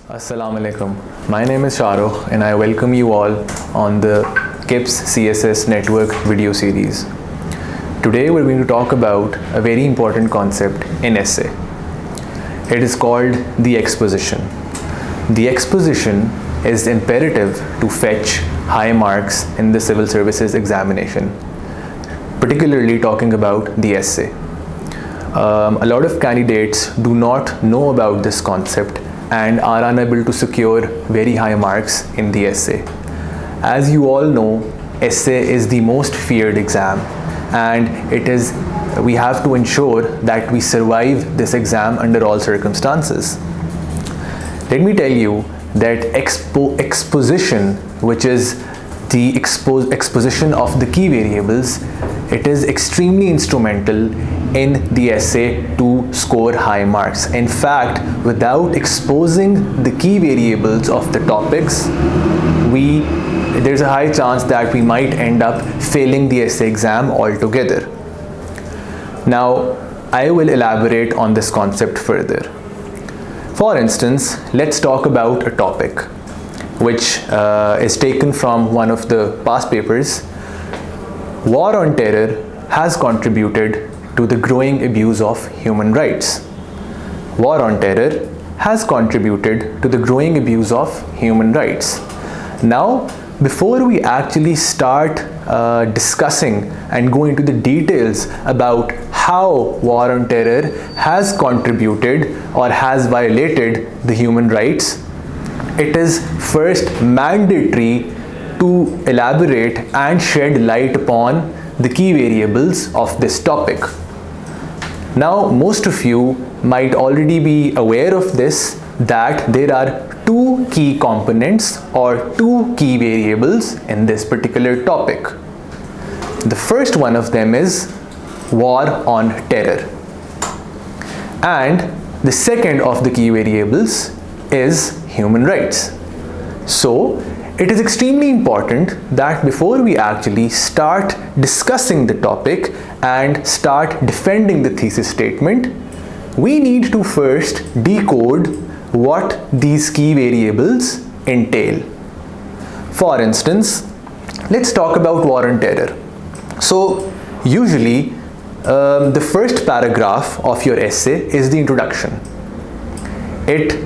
Assalamu alaikum. My name is Shahrukh and I welcome you all on the KIPS CSS network video series. Today we're going to talk about a very important concept in essay. It is called the exposition. The exposition is imperative to fetch high marks in the civil services examination, particularly talking about the essay. A lot of candidates do not know about this concept and are unable to secure very high marks in the essay. As you all know, essay is the most feared exam, and we have to ensure that we survive this exam under all circumstances. Let me tell you that exposition, which is the exposition of the key variables, it is extremely instrumental in the essay to score high marks. In fact, without exposing the key variables of the topics, there's a high chance that we might end up failing the essay exam altogether. Now, I will elaborate on this concept further. For instance, let's talk about a topic which is taken from one of the past papers. War on terror has contributed to the growing abuse of human rights. War on terror has contributed to the growing abuse of human rights. Now, before we actually start discussing and go into the details about how war on terror has contributed or has violated the human rights, it is first mandatory to elaborate and shed light upon the key variables of this topic. Now, most of you might already be aware of this, that there are two key components or two key variables in this particular topic. The first one of them is war on terror, and the second of the key variables is human rights. So, it is extremely important that before we actually start discussing the topic and start defending the thesis statement, we need to first decode what these key variables entail. For instance, let's talk about war on terror. So, usually, the first paragraph of your essay is the introduction. It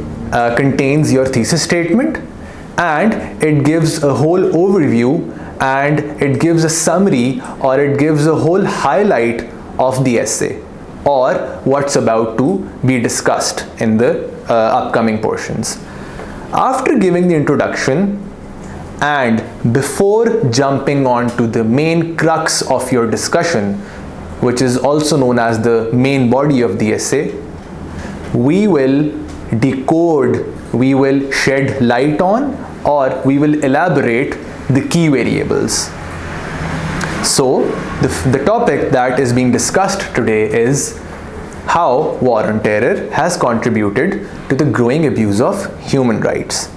contains your thesis statement, and it gives a whole overview, and it gives a summary, or it gives a whole highlight of the essay or what's about to be discussed in the upcoming portions. After giving the introduction and before jumping on to the main crux of your discussion, which is also known as the main body of the essay, we will decode, we will shed light on, or we will elaborate the key variables. So, the topic that is being discussed today is how war on terror has contributed to the growing abuse of human rights.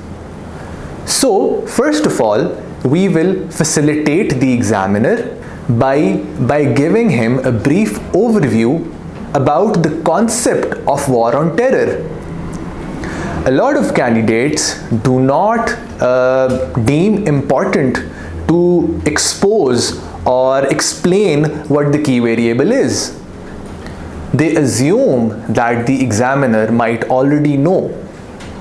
So, first of all, we will facilitate the examiner by giving him a brief overview about the concept of war on terror. A lot of candidates do not deem important to expose or explain what the key variable is. They assume that the examiner might already know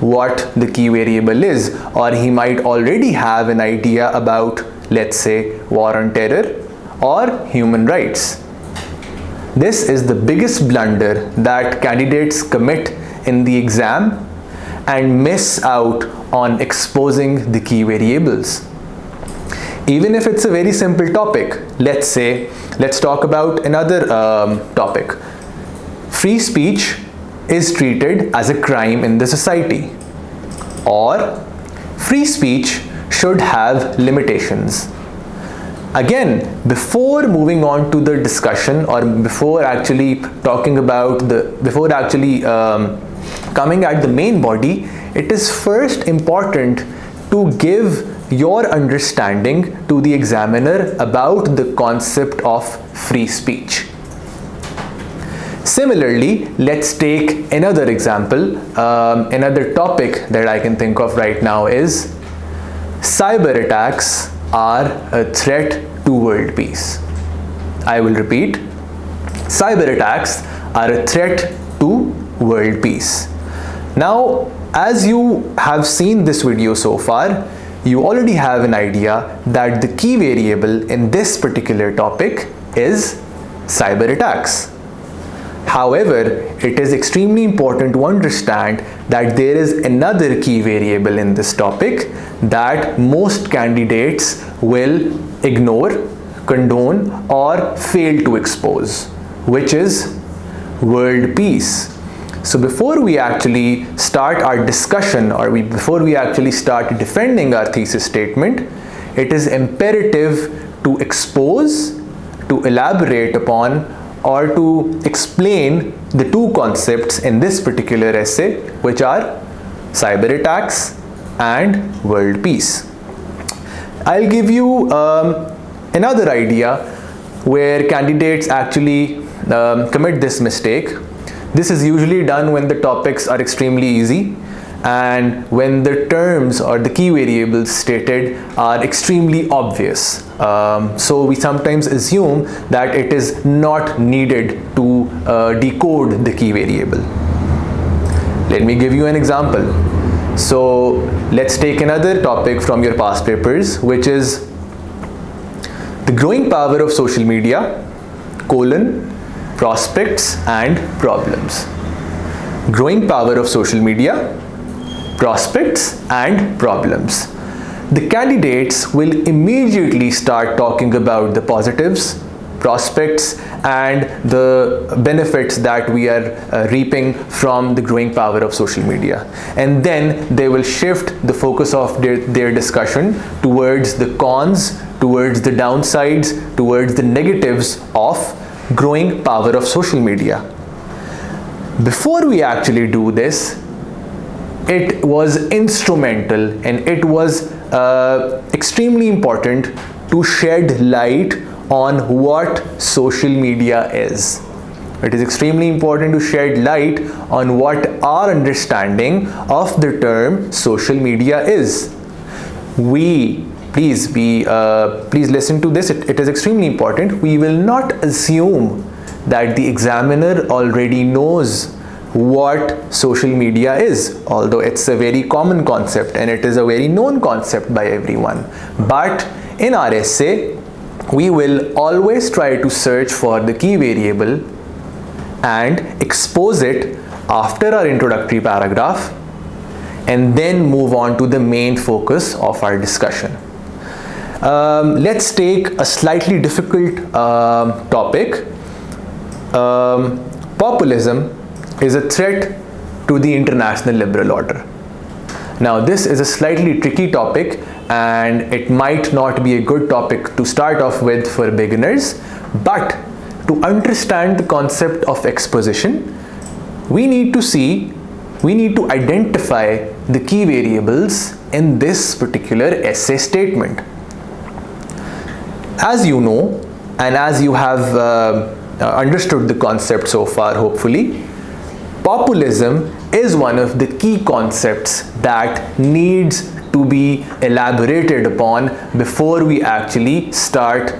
what the key variable is, or he might already have an idea about, let's say, war on terror or human rights. This is the biggest blunder that candidates commit in the exam and miss out on exposing the key variables. Even if it's a very simple topic, let's talk about another topic. Free speech is treated as a crime in the society, or free speech should have limitations. Again, before moving on to the discussion, or before actually coming at the main body, it is first important to give your understanding to the examiner about the concept of free speech. Similarly, let's take another example. Another topic that I can think of right now is cyber attacks are a threat to world peace. I will repeat, cyber attacks are a threat to world peace. Now, as you have seen this video so far, you already have an idea that the key variable in this particular topic is cyber attacks. However, it is extremely important to understand that there is another key variable in this topic that most candidates will ignore, condone, or fail to expose, which is world peace. So before we actually start our discussion, or before we actually start defending our thesis statement, it is imperative to expose, to elaborate upon, or to explain the two concepts in this particular essay, which are cyber attacks and world peace. I'll give you another idea where candidates actually commit this mistake. This is usually done when the topics are extremely easy and when the terms or the key variables stated are extremely obvious. So we sometimes assume that it is not needed to decode the key variable. Let me give you an example. So let's take another topic from your past papers, which is the growing power of social media, prospects and problems. Growing power of social media, prospects and problems. The candidates will immediately start talking about the positives, prospects, and the benefits that we are reaping from the growing power of social media. And then they will shift the focus of their discussion towards the cons, towards the downsides, towards the negatives of growing power of social media. Before we actually do this, it was instrumental and it was extremely important to shed light on what social media is. It is extremely important to shed light on what our understanding of the term social media is. Please listen to this. It is extremely important. We will not assume that the examiner already knows what social media is, although it's a very common concept and it is a very known concept by everyone. But in our essay, we will always try to search for the key variable and expose it after our introductory paragraph, and then move on to the main focus of our discussion. Let's take a slightly difficult topic. Populism is a threat to the international liberal order. Now, this is a slightly tricky topic and it might not be a good topic to start off with for beginners, but to understand the concept of exposition, we need to identify the key variables in this particular essay statement. As you know, and as you have understood the concept so far, hopefully, populism is one of the key concepts that needs to be elaborated upon before we actually start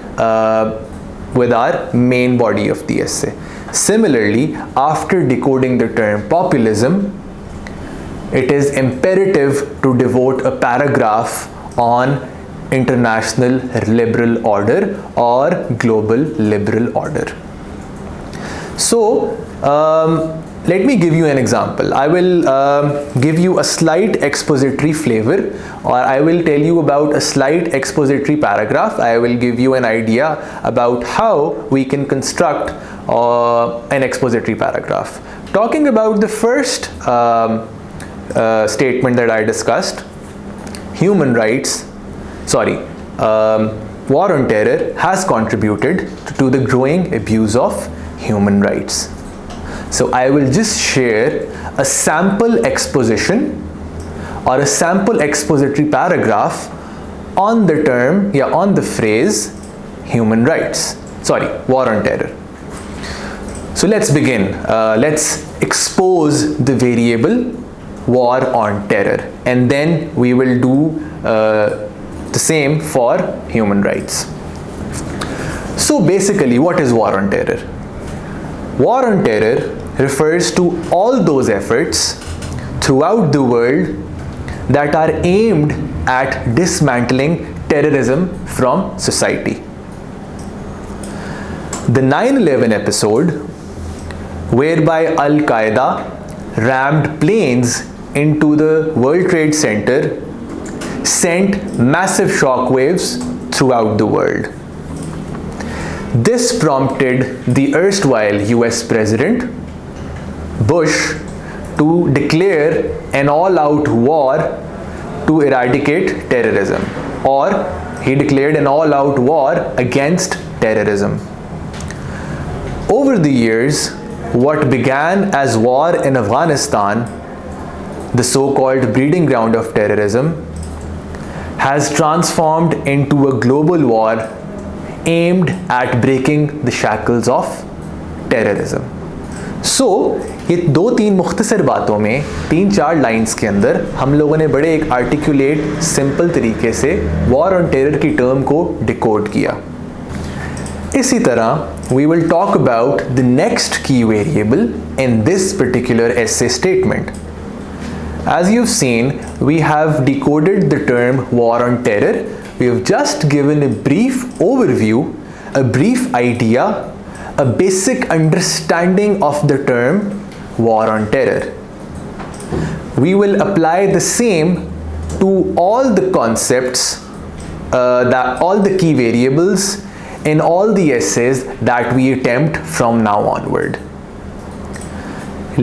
with our main body of the essay. Similarly, after decoding the term populism, it is imperative to devote a paragraph on international liberal order or global liberal order. So, let me give you an example. I will give you a slight expository flavor, or I will tell you about a slight expository paragraph. I will give you an idea about how we can construct an expository paragraph. Talking about the first statement that I discussed, war on terror has contributed to the growing abuse of human rights. So I will just share a sample exposition or a sample expository paragraph on the term, on the phrase war on terror. So let's begin. Let's expose the variable war on terror, and then we will do the same for human rights. So basically, what is war on terror? War on terror refers to all those efforts throughout the world that are aimed at dismantling terrorism from society. The 9/11 episode, whereby Al-Qaeda rammed planes into the World Trade Center, sent massive shockwaves throughout the world. This prompted the erstwhile US President Bush to declare an all-out war to eradicate terrorism, or he declared an all-out war against terrorism. Over the years, what began as war in Afghanistan, the so-called breeding ground of terrorism, has transformed into a global war aimed at breaking the shackles of terrorism. So, ये 2-3 मुख्तसर बातों में 3-4 lines के अंदर हम लोगों ने बड़े एक आर्टिकुलेट सिंपल तरीके से वॉर ऑन टेरर की टर्म को डिकोड किया. इसी तरह we will talk about the next key variable in this particular essay statement. As you've seen, we have decoded the term war on terror. We have just given a brief overview, a brief idea, a basic understanding of the term war on terror. We will apply the same to all the concepts, all the key variables in all the essays that we attempt from now onward.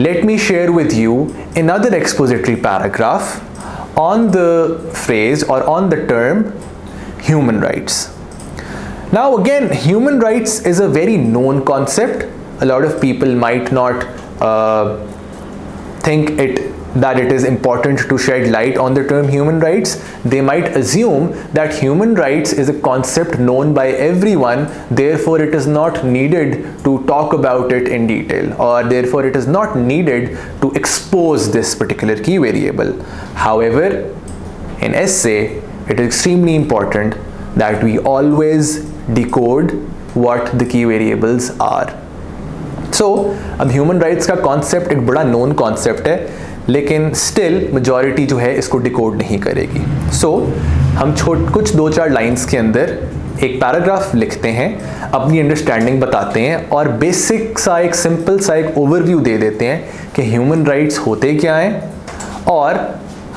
Let me share with you another expository paragraph on the phrase or on the term human rights. Now again, human rights is a very known concept. A lot of people might not think that it is important to shed light on the term human rights. They might assume that human rights is a concept known by everyone, therefore it is not needed to talk about it in detail, or therefore it is not needed to expose this particular key variable. However, in essay, it is extremely important that we always decode what the key variables are. So, अब human rights का concept एक बड़ा known concept है, लेकिन still majority जो है इसको decode नहीं करेगी. So, हम कुछ 2-4 lines के अंदर एक पैराग्राफ लिखते हैं, अपनी अंडरस्टैंडिंग बताते हैं और बेसिक सा एक सिंपल सा एक ओवरव्यू दे देते हैं कि ह्यूमन राइट्स होते क्या हैं और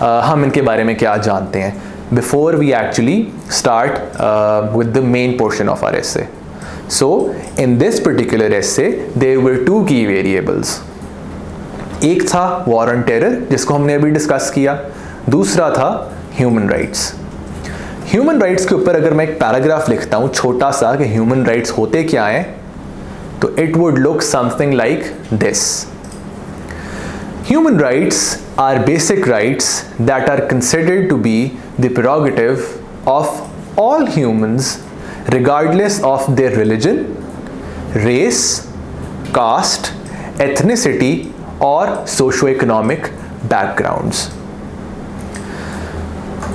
हम इनके बारे में क्या जानते हैं, before we actually start with the main portion of our essay. So, in this particular essay, there were 2 key variables. एक था war on terror, जिसको हमने अभी डिस्कस किया, दूसरा था human rights. Human rights के ऊपर अगर मैं एक पैराग्राफ लिखता हूँ छोटा सा कि human rights होते क्या हैं, तो it would look something like this. Human rights are basic rights that are considered to be the prerogative of all humans regardless of their religion, race, caste, ethnicity or socio-economic backgrounds.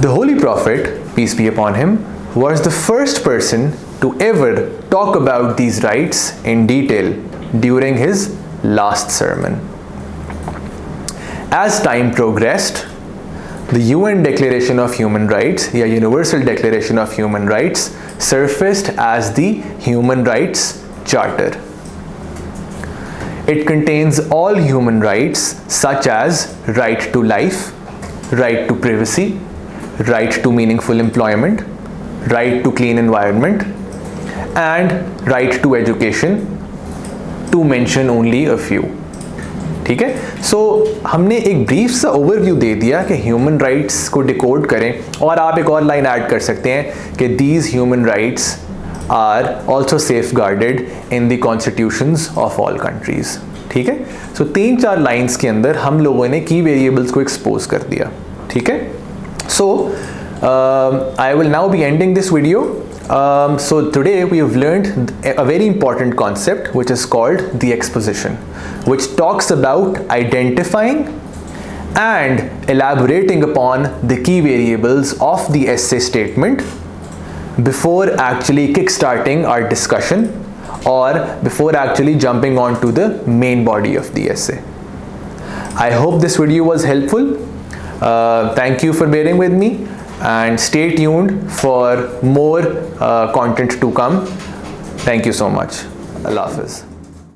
The Holy Prophet, peace be upon him, was the first person to ever talk about these rights in detail during his last sermon. As time progressed, the UN Declaration of Human Rights, या Universal Declaration of Human Rights, surfaced as the Human Rights Charter. It contains all human rights such as right to life, right to privacy, right to meaningful employment, right to clean environment, and right to education, to mention only a few. ठीक है, सो हमने एक brief सा overview दे दिया कि human rights को decode करें, और आप एक और लाइन ऐड कर सकते हैं कि these human rights are also safeguarded in the constitutions of all countries. ठीक है, सो 3-4 लाइन्स के अंदर हम लोगों ने की वेरिएबल्स को एक्सपोज कर दिया. ठीक है, सो I will now be ending this video. So today we have learned a very important concept which is called the exposition, which talks about identifying and elaborating upon the key variables of the essay statement before actually kickstarting our discussion or before actually jumping on to the main body of the essay. I hope this video was helpful. Thank you for bearing with me, and stay tuned for more content to come. Thank you so much. Allah Hafiz.